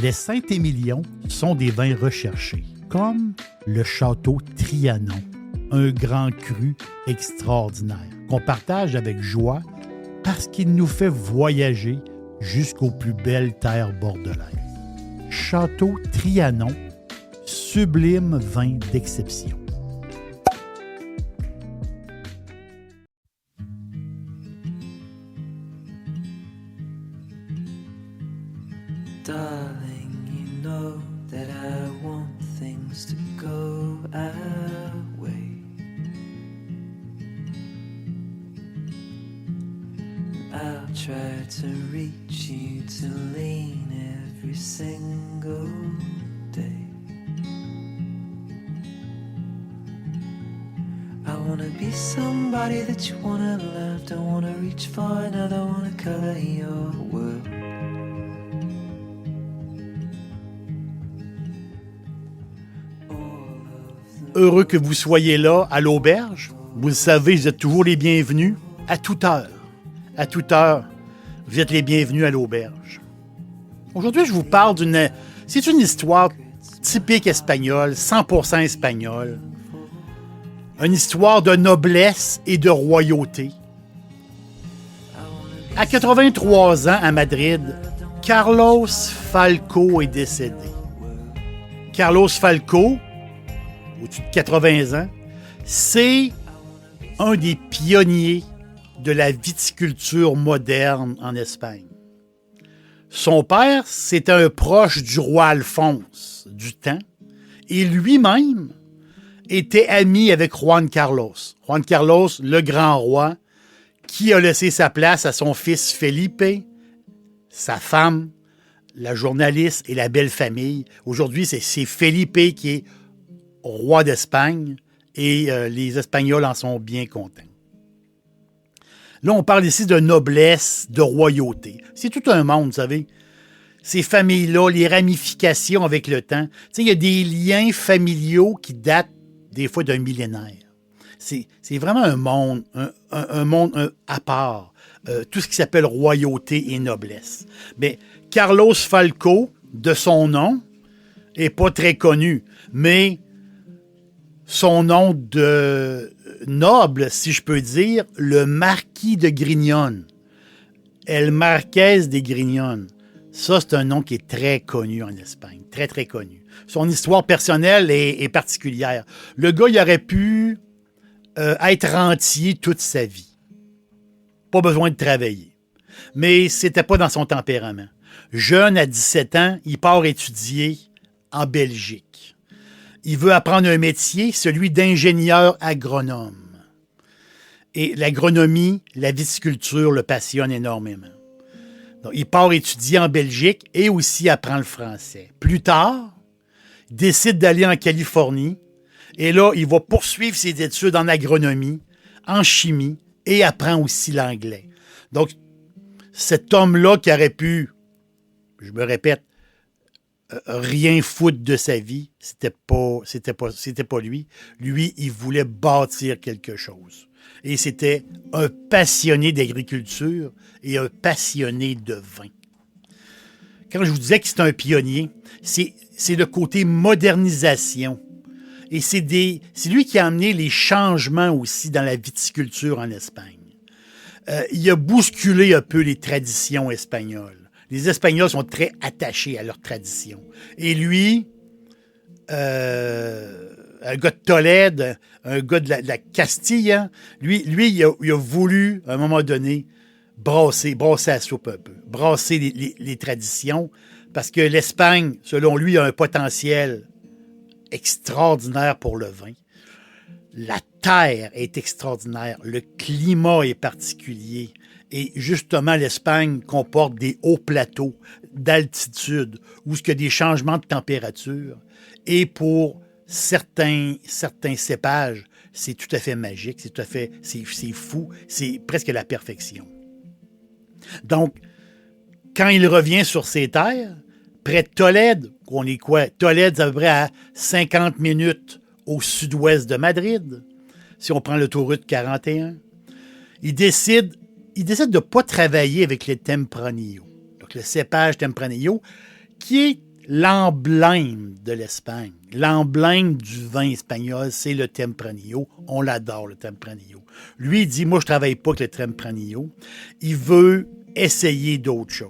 Les Saint-Émilion sont des vins recherchés, comme le Château Trianon, un grand cru extraordinaire qu'on partage avec joie parce qu'il nous fait voyager jusqu'aux plus belles terres bordelaises. Château Trianon, sublime vin d'exception. Darling, you know that I want things to go our way. I'll try to reach you to lean every single day. I wanna be somebody that you wanna love. Don't wanna reach far, another wanna color your world. Heureux que vous soyez là à l'auberge. Vous le savez, vous êtes toujours les bienvenus à toute heure. À toute heure, vous êtes les bienvenus à l'auberge. Aujourd'hui, je vous parle d'une... C'est une histoire typique espagnole, 100% espagnole. Une histoire de noblesse et de royauté. À 83 ans, à Madrid, Carlos Falcó est décédé. Carlos Falcó, au-dessus de 80 ans, c'est un des pionniers de la viticulture moderne en Espagne. Son père, c'était un proche du roi Alphonse du temps, et lui-même était ami avec Juan Carlos. Juan Carlos, le grand roi, qui a laissé sa place à son fils Felipe, sa femme, la journaliste et la belle famille. Aujourd'hui, c'est Felipe qui est roi d'Espagne et les Espagnols en sont bien contents. Là, on parle ici de noblesse, de royauté. C'est tout un monde, vous savez. Ces familles-là, les ramifications avec le temps. Tu sais, il y a des liens familiaux qui datent des fois d'un millénaire. C'est vraiment un monde, un monde à part. Tout ce qui s'appelle royauté et noblesse. Mais Carlos Falcó, de son nom, n'est pas très connu. Mais son nom de noble, si je peux dire, le marquis de Grignon. El Marquès de Grignon. Ça, c'est un nom qui est très connu en Espagne. Très, très connu. Son histoire personnelle est particulière. Le gars, il aurait pu être rentier toute sa vie. Pas besoin de travailler. Mais c'était pas dans son tempérament. Jeune, à 17 ans, il part étudier en Belgique. Il veut apprendre un métier, celui d'ingénieur agronome. Et l'agronomie, la viticulture le passionne énormément. Donc, il part étudier en Belgique et aussi apprend le français. Plus tard, il décide d'aller en Californie et là, il va poursuivre ses études en agronomie, en chimie et apprend aussi l'anglais. Donc, cet homme-là qui aurait pu, je me répète, rien foutre de sa vie, c'était pas lui. Lui, il voulait bâtir quelque chose. Et c'était un passionné d'agriculture et un passionné de vin. Quand je vous disais que c'est un pionnier, c'est le côté modernisation. Et c'est lui qui a amené les changements aussi dans la viticulture en Espagne. Il a bousculé un peu les traditions espagnoles. Les Espagnols sont très attachés à leurs traditions. Et lui, un gars de Tolède, un gars de la Castille, hein, lui il a voulu, à un moment donné, brasser la soupe un peu, brasser les traditions, parce que l'Espagne, selon lui, a un potentiel extraordinaire pour le vin. La terre est extraordinaire, le climat est particulier. Et justement, l'Espagne comporte des hauts plateaux d'altitude où il y a des changements de température. Et pour certains cépages, c'est tout à fait magique, c'est fou, c'est presque la perfection. Donc, quand il revient sur ses terres, près de Tolède, on est quoi? Tolède, c'est à peu près à 50 minutes au sud-ouest de Madrid, si on prend l'autoroute 41. Il décide de ne pas travailler avec les Tempranillo. Donc, le cépage Tempranillo, qui est l'emblème de l'Espagne. L'emblème du vin espagnol, c'est le Tempranillo. On l'adore, le Tempranillo. Lui, il dit, moi, je ne travaille pas avec le Tempranillo. Il veut essayer d'autres choses.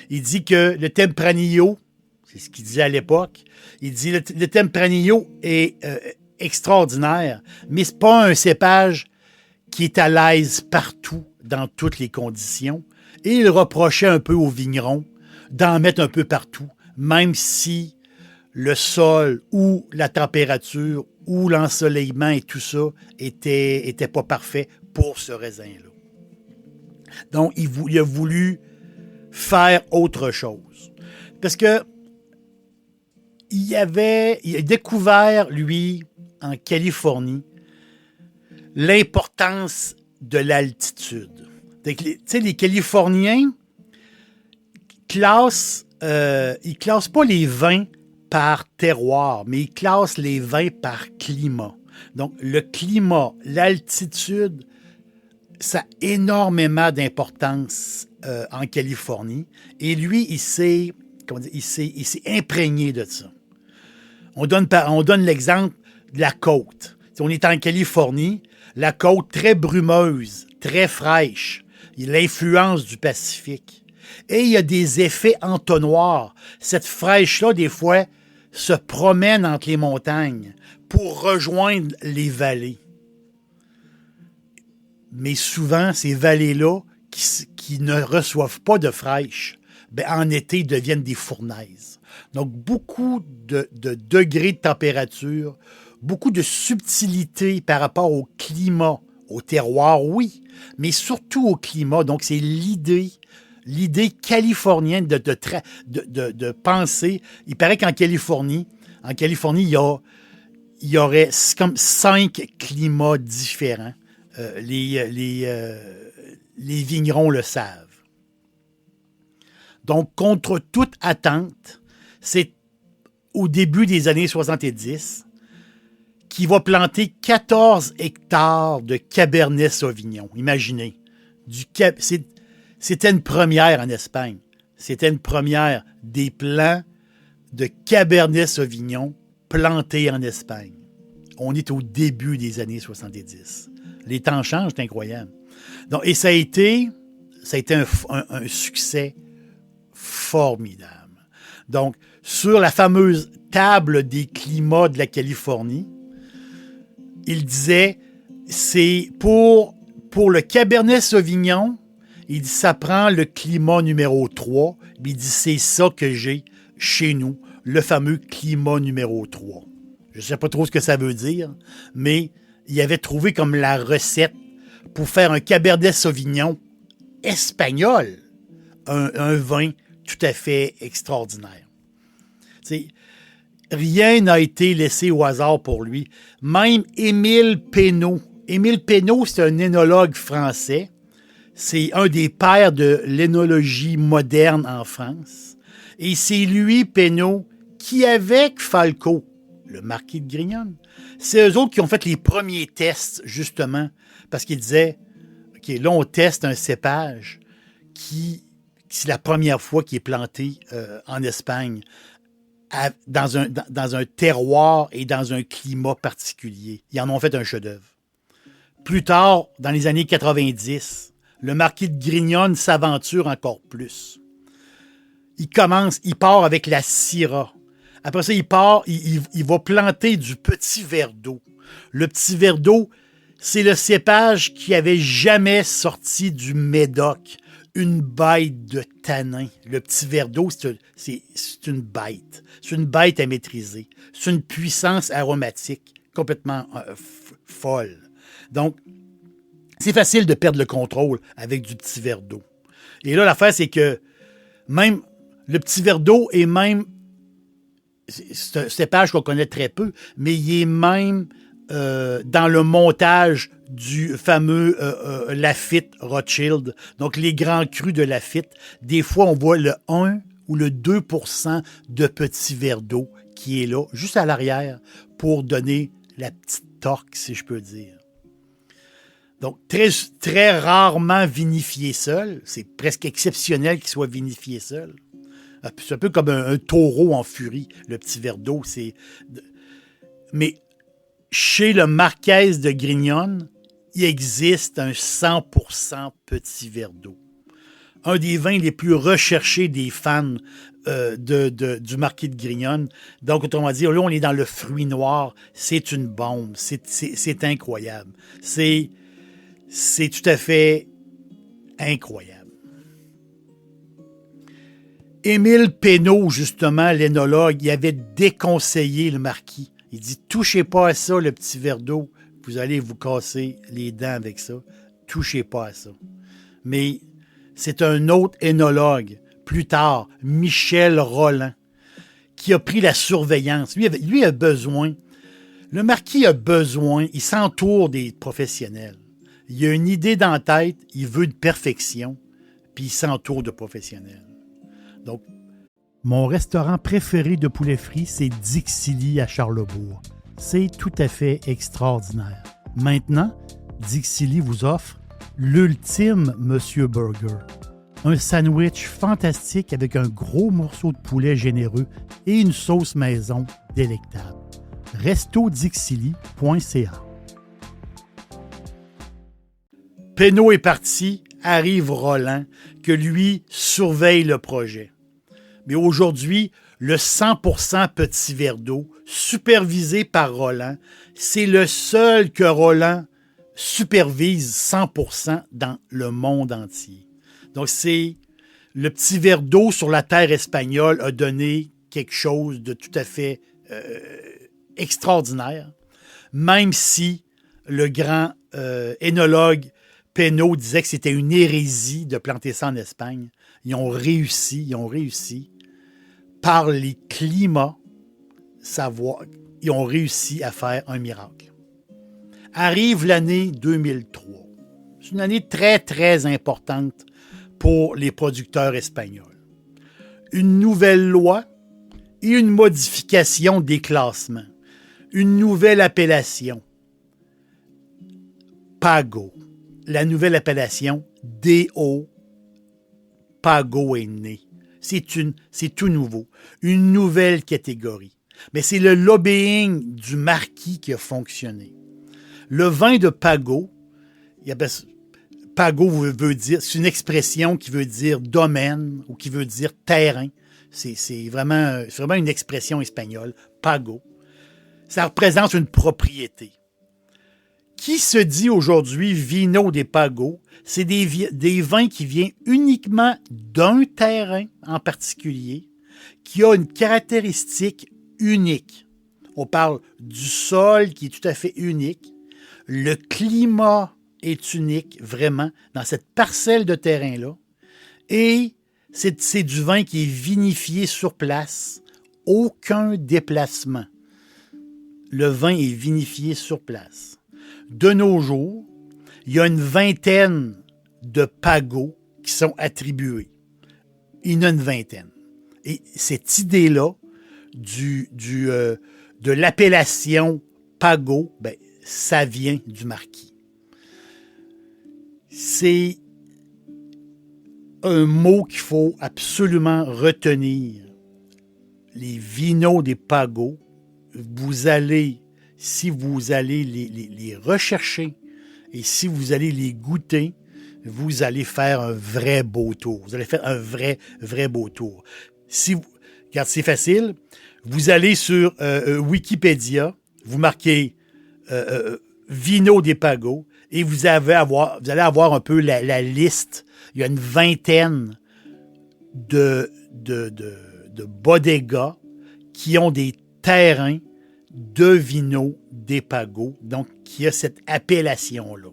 Il dit que le Tempranillo, c'est ce qu'il disait à l'époque, il dit le Tempranillo est extraordinaire, mais ce n'est pas un cépage qui est à l'aise partout, dans toutes les conditions. Et il reprochait un peu aux vignerons d'en mettre un peu partout, même si le sol ou la température ou l'ensoleillement et tout ça était pas parfait pour ce raisin-là. Donc, il a voulu faire autre chose. Parce que il a découvert, lui, en Californie, l'importance de l'altitude. Tu sais, les Californiens classent, ils classent pas les vins par terroir, mais ils classent les vins par climat. Donc, le climat, l'altitude, ça a énormément d'importance en Californie. Et lui, il s'est imprégné de ça. On donne l'exemple de la côte. On est en Californie, la côte très brumeuse, très fraîche, il y a l'influence du Pacifique. Et il y a des effets entonnoirs. Cette fraîche-là, des fois, se promène entre les montagnes pour rejoindre les vallées. Mais souvent, ces vallées-là, qui ne reçoivent pas de fraîche, en été, deviennent des fournaises. Donc, beaucoup de degrés de température, beaucoup de subtilité par rapport au climat, au terroir, oui, mais surtout au climat. Donc, c'est l'idée californienne de penser. Il paraît qu'en Californie, il y aurait comme 5 climats différents. Les vignerons le savent. Donc, contre toute attente, c'est au début des années 70 qu'il va planter 14 hectares de Cabernet Sauvignon. Imaginez. C'était une première en Espagne. C'était une première des plants de Cabernet Sauvignon plantés en Espagne. On est au début des années 70. Les temps changent, c'est incroyable. Donc, et ça a été un succès formidable. Donc, sur la fameuse table des climats de la Californie, il disait, c'est pour le Cabernet Sauvignon, il dit, ça prend le climat numéro 3. Il dit, c'est ça que j'ai chez nous, le fameux climat numéro 3. Je ne sais pas trop ce que ça veut dire, mais il avait trouvé comme la recette pour faire un Cabernet Sauvignon espagnol, un vin tout à fait extraordinaire. T'sais, rien n'a été laissé au hasard pour lui. Même Émile Pénaud. Émile Pénaud, c'est un énologue français. C'est un des pères de l'énologie moderne en France. Et c'est lui, Pénaud, qui, avec Falco, le marquis de Grignon, c'est eux autres qui ont fait les premiers tests, justement, parce qu'ils disaient, OK, là, on teste un cépage qui, c'est la première fois qu'il est planté en Espagne, dans un terroir et dans un climat particulier. Ils en ont fait un chef-d'œuvre. Plus tard, dans les années 90, le marquis de Grignon s'aventure encore plus. Il part avec la Syrah. Après ça, il va planter du petit verre d'eau. Le petit verre d'eau, c'est le cépage qui avait jamais sorti du Médoc. Une bête de tanin. Le petit verre d'eau, c'est une bête. C'est une bête à maîtriser. C'est une puissance aromatique complètement folle. Donc, c'est facile de perdre le contrôle avec du petit verre d'eau. Et là, l'affaire, c'est que même le petit verre d'eau est même... C'est un cépage qu'on connaît très peu, mais il est même dans le montage du fameux Lafite Rothschild. Donc, les grands crus de Lafite. Des fois, on voit le 1 ou le 2% de petit verre d'eau qui est là, juste à l'arrière, pour donner la petite torque, si je peux dire. Donc, très, très rarement vinifié seul. C'est presque exceptionnel qu'il soit vinifié seul. C'est un peu comme un taureau en furie, le petit verre d'eau. Mais chez le Marquès de Grignon, il existe un 100% petit verre d'eau. Un des vins les plus recherchés des fans du Marquis de Grignon. Donc, autrement dit, là, on est dans le fruit noir. C'est une bombe. C'est incroyable. C'est tout à fait incroyable. Émile Pénaud, justement, l'énologue, il avait déconseillé le Marquis. Il dit, touchez pas à ça, le petit verre d'eau. Vous allez vous casser les dents avec ça. Touchez pas à ça. Mais c'est un autre énologue, plus tard, Michel Rolland, qui a pris la surveillance. Lui a besoin, le Marquis a besoin, il s'entoure des professionnels. Il a une idée dans la tête, il veut de perfection, puis il s'entoure de professionnels. Donc, mon restaurant préféré de poulet frit, c'est Dixili à Charlebourg. C'est tout à fait extraordinaire. Maintenant, Dixili vous offre l'ultime Monsieur Burger. Un sandwich fantastique avec un gros morceau de poulet généreux et une sauce maison délectable. restodixili.ca. Pénaud est parti, arrive Rolland, que lui surveille le projet. Mais aujourd'hui, le 100% petit verre d'eau, supervisé par Rolland, c'est le seul que Rolland supervise 100% dans le monde entier. Donc, c'est le petit verre d'eau sur la terre espagnole a donné quelque chose de tout à fait extraordinaire, même si le grand énologue Pénaud disait que c'était une hérésie de planter ça en Espagne. Ils ont réussi par les climats, ils ont réussi à faire un miracle. Arrive l'année 2003. C'est une année très, très importante pour les producteurs espagnols. Une nouvelle loi et une modification des classements. Une nouvelle appellation. Pago. La nouvelle appellation DO. Pago est né. C'est tout nouveau. Une nouvelle catégorie. Mais c'est le lobbying du Marquis qui a fonctionné. Le vin de Pago, Pago veut dire, c'est une expression qui veut dire domaine ou qui veut dire terrain. C'est vraiment une expression espagnole, Pago. Ça représente une propriété. Qui se dit aujourd'hui vino de Pago? C'est des vins qui viennent uniquement d'un terrain en particulier, qui a une caractéristique unique. On parle du sol qui est tout à fait unique. Le climat est unique, vraiment, dans cette parcelle de terrain-là. Et c'est du vin qui est vinifié sur place. Aucun déplacement. Le vin est vinifié sur place. De nos jours, il y a une vingtaine de Pago qui sont attribués. Il y en a une vingtaine. Et cette idée-là de l'appellation Pago, ça vient du Marquis. C'est un mot qu'il faut absolument retenir. Les vinos des Pago, si vous allez les rechercher et si vous allez les goûter, vous allez faire un vrai beau tour. Vous allez faire un vrai beau tour. Regarde, c'est facile. Vous allez sur Wikipédia, vous marquez Vino des Pago et vous allez avoir un peu la liste. Il y a une vingtaine de bodegas qui ont des terrains de vino des Pago, donc qui a cette appellation-là.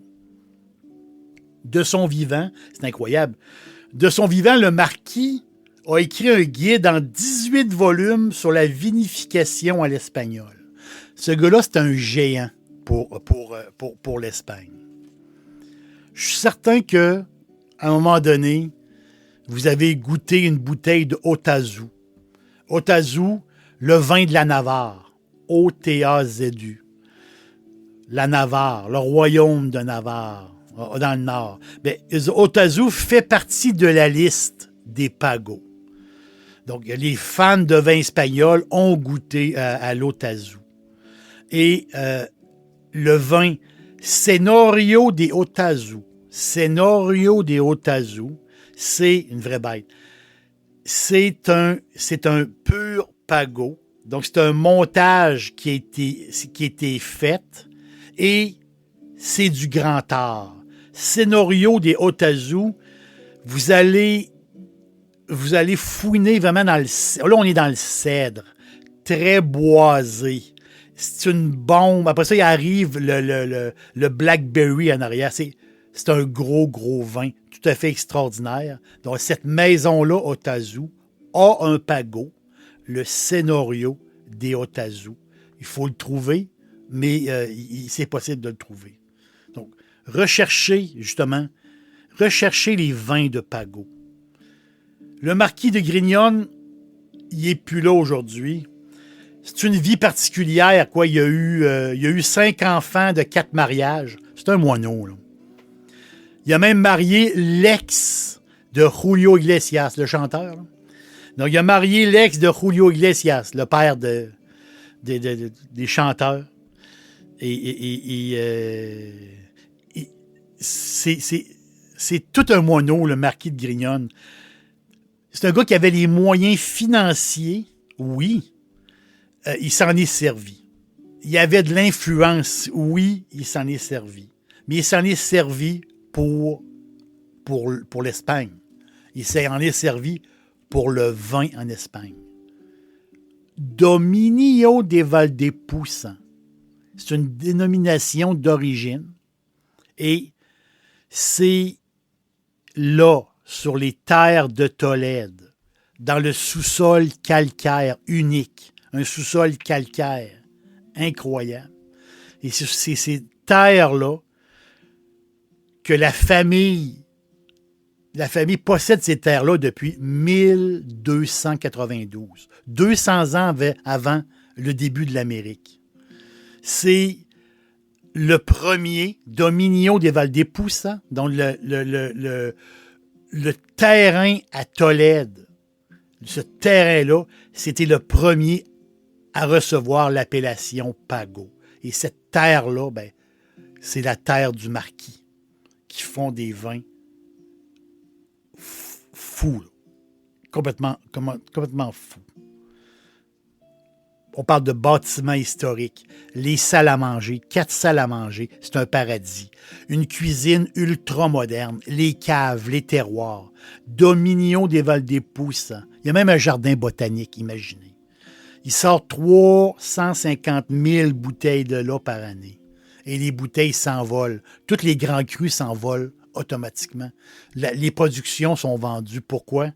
De son vivant, c'est incroyable, de son vivant, le Marquis a écrit un guide en 18 volumes sur la vinification à l'espagnol. Ce gars-là, c'est un géant pour l'Espagne. Je suis certain qu'à un moment donné, vous avez goûté une bouteille de Otazu. Otazu, le vin de la Navarre. O-T-A-Z-U. La Navarre, le royaume de Navarre, dans le nord. Otazu fait partie de la liste des Pago. Donc, les fans de vin espagnol ont goûté à l'Otazu. Et le vin Senorio de Otazu. Senorio de Otazu, c'est une vraie bête. C'est un pur pago. Donc, c'est un montage qui a été fait et c'est du grand art. Senorio de Otazu, vous allez fouiner vraiment dans le... Là, on est dans le cèdre, très boisé. C'est une bombe. Après ça, il arrive le Blackberry en arrière. C'est un gros, gros vin tout à fait extraordinaire. Donc, cette maison-là, Otazu, a un pago, le Senorio de Otazu. Il faut le trouver, mais c'est possible de le trouver. Donc, recherchez les vins de pago. Le marquis de Grignon, il n'est plus là aujourd'hui. C'est une vie particulière, quoi. Il y a eu 5 enfants de 4 mariages. C'est un moineau, là. Il a même marié l'ex de Julio Iglesias, le chanteur, là. Donc, il a marié l'ex de Julio Iglesias, le père des chanteurs. C'est tout un moineau, le marquis de Grignon. C'est un gars qui avait les moyens financiers, oui. Il s'en est servi. Il y avait de l'influence, oui, il s'en est servi. Mais il s'en est servi pour l'Espagne. Il s'en est servi pour le vin en Espagne. Dominio de Valdepusa. C'est une dénomination d'origine. Et c'est là, sur les terres de Tolède, dans le sous-sol calcaire unique. Un sous-sol calcaire incroyable. Et c'est ces terres-là que la famille possède ces terres-là depuis 1292. 200 ans avant le début de l'Amérique. C'est le premier Dominio de Valdepusa, dont le terrain à Tolède. Ce terrain-là, c'était le premier à recevoir l'appellation Pago. Et cette terre-là, ben, c'est la terre du marquis, qui font des vins fous. Là. Complètement fous. On parle de bâtiments historiques, les salles à manger, 4 salles à manger, c'est un paradis. Une cuisine ultra moderne, les caves, les terroirs, Dominio de Valdepusa. Il y a même un jardin botanique, imaginez. Il sort 350 000 bouteilles de là par année. Et les bouteilles s'envolent. Toutes les grands crus s'envolent automatiquement. Les productions sont vendues. Pourquoi?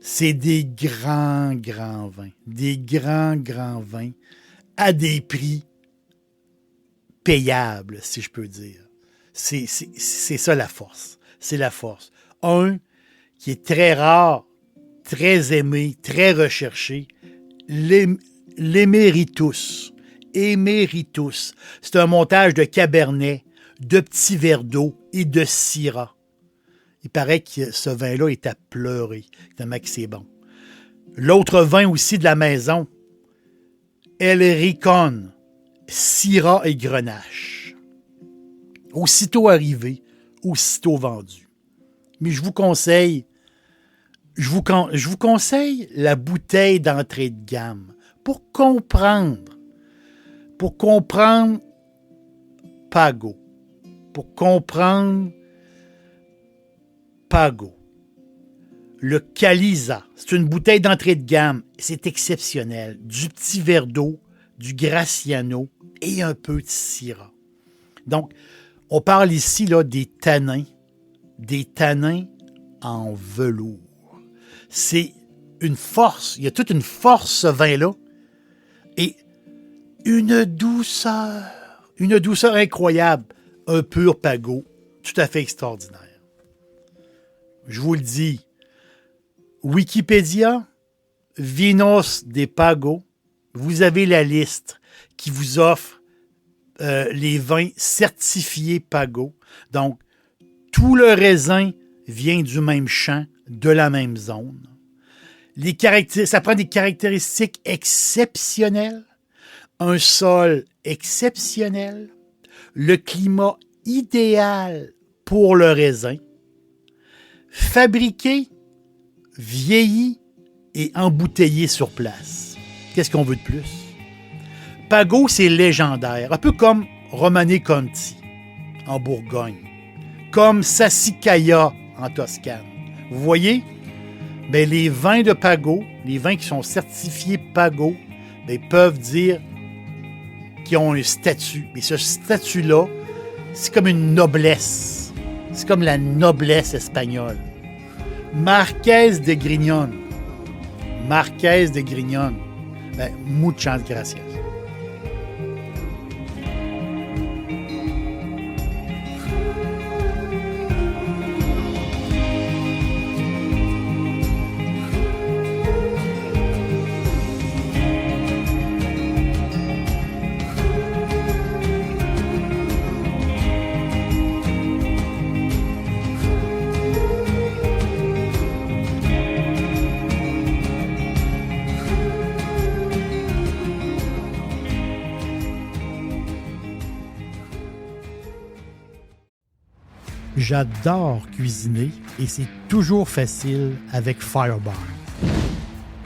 C'est des grands, grands vins. Des grands, grands vins à des prix payables, si je peux dire. C'est ça la force. C'est la force. Un qui est très rare, très aimé, très recherché, l'Emeritus. Emeritus. C'est un montage de Cabernet, de petits verres d'eau et de Syrah. Il paraît que ce vin-là est à pleurer, tellement que c'est bon. L'autre vin aussi de la maison, El Ricón, Syrah et Grenache. Aussitôt arrivé, aussitôt vendu. Mais je vous conseille la bouteille d'entrée de gamme pour comprendre Pago, pour comprendre Pago. Le Caliza, c'est une bouteille d'entrée de gamme. C'est exceptionnel. Du petit verre d'eau, du Graciano et un peu de Syrah. Donc, on parle ici là, des tanins en velours. C'est une force. Il y a toute une force, ce vin-là. Et une douceur incroyable. Un pur Pago, tout à fait extraordinaire. Je vous le dis, Wikipédia, Vinos de Pago, vous avez la liste qui vous offre les vins certifiés Pago. Donc, tout le raisin vient du même champ, de la même zone. Ça prend des caractéristiques exceptionnelles, un sol exceptionnel, le climat idéal pour le raisin, fabriqué, vieilli et embouteillé sur place. Qu'est-ce qu'on veut de plus? Pago, c'est légendaire, un peu comme Romanée Conti en Bourgogne, comme Sassicaia en Toscane. Vous voyez? Bien, les vins de Pago, les vins qui sont certifiés Pago, bien, peuvent dire qu'ils ont un statut. Mais ce statut-là, c'est comme une noblesse. C'est comme la noblesse espagnole. Marqués de Grignon. Marqués de Grignon. Ben, muchas gracias. J'adore cuisiner et c'est toujours facile avec Firebarn.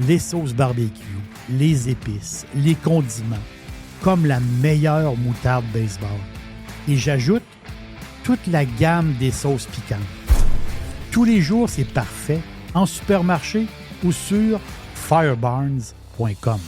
Les sauces barbecue, les épices, les condiments, comme la meilleure moutarde baseball. Et j'ajoute toute la gamme des sauces piquantes. Tous les jours, c'est parfait en supermarché ou sur firebarns.com.